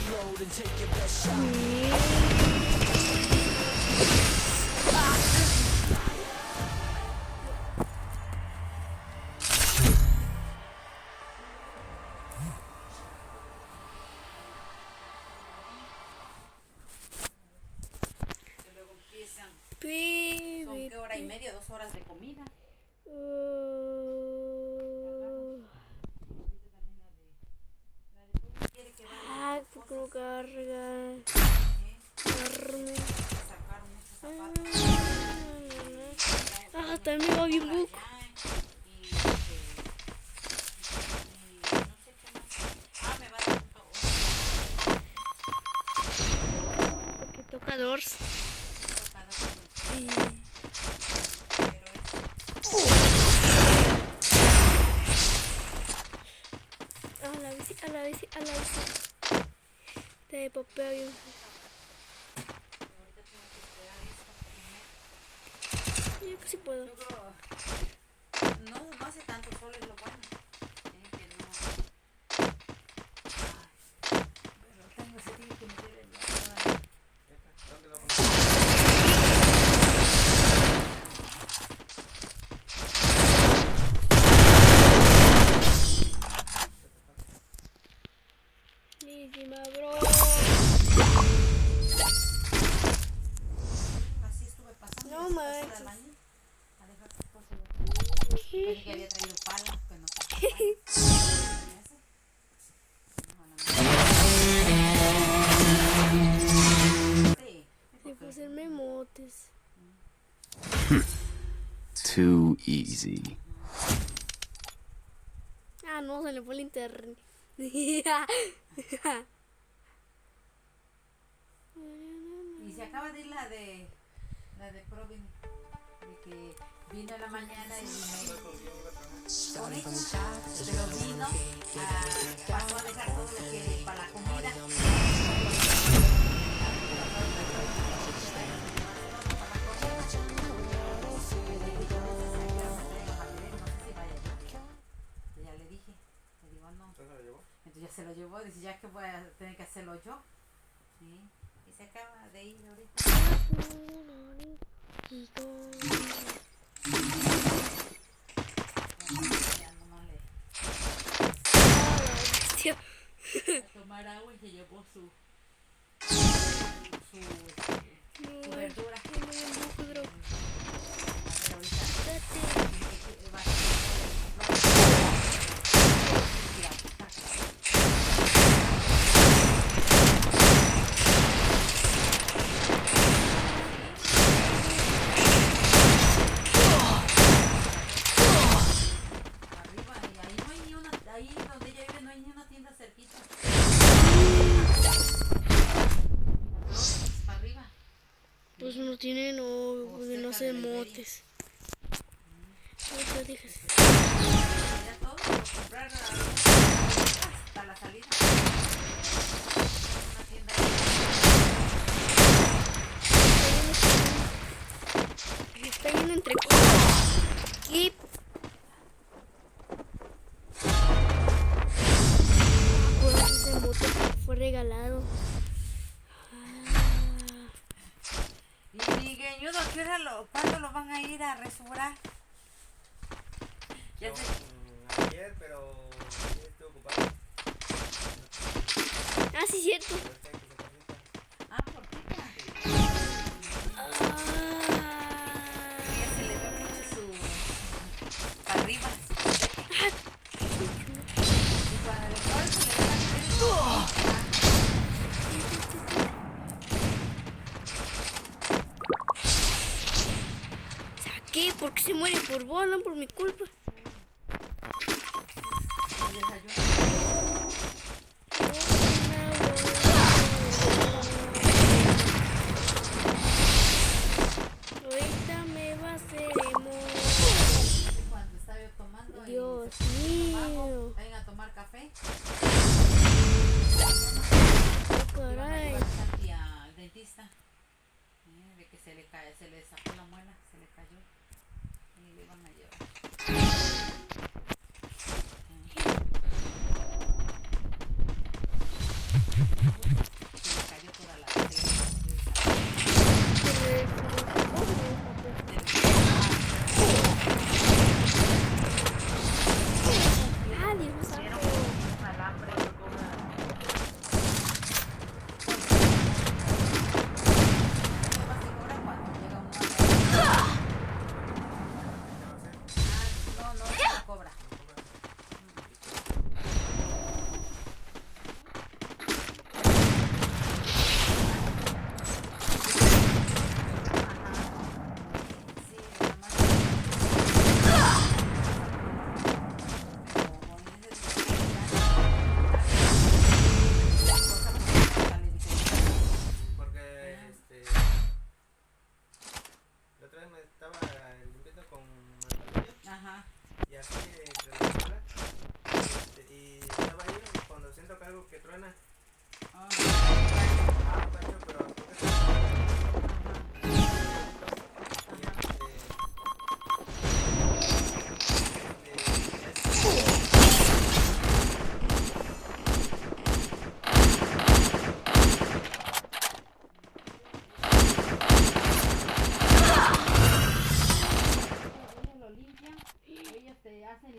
¿Son qué hora y media? 2 horas de comida. Como carga. También va bien buco. Porque toca Doors. A la bici. Te popeo bien. Yo que sí puedo. Yo creo, no hace tanto sol, es lo bueno. Que no. Pero tengo ese tío que me quiere el agua. 'Too easy. Ah, no, se le fue el internet. Y se acaba de ir la de Provin, de que vino en la mañana y con ella, pero vino, pasó a dejar todo lo que para la comida. Entonces ya se lo llevó, dice, ya que voy a tener que hacerlo yo. ¿Sí? Y se acaba de ir ahorita. Ya nomás le a tomar agua y se llevó su verdura. Pues no tiene novio, porque no hace motes. ¿Qué dices? Ya todo, comprar hasta la salida. Una tienda está lleno entre y pues ese mote fue regalado. Y mi gueñudo, ¿cuándo lo van a ir a resobrar? Ya ayer, pero estoy ocupado. Ah, sí, cierto. ¿Por qué? Ya se le ve mucho su para arriba. Y cuando el sol se le ve ¿Qué? ¿Por qué se muere por vos? No por mi culpa.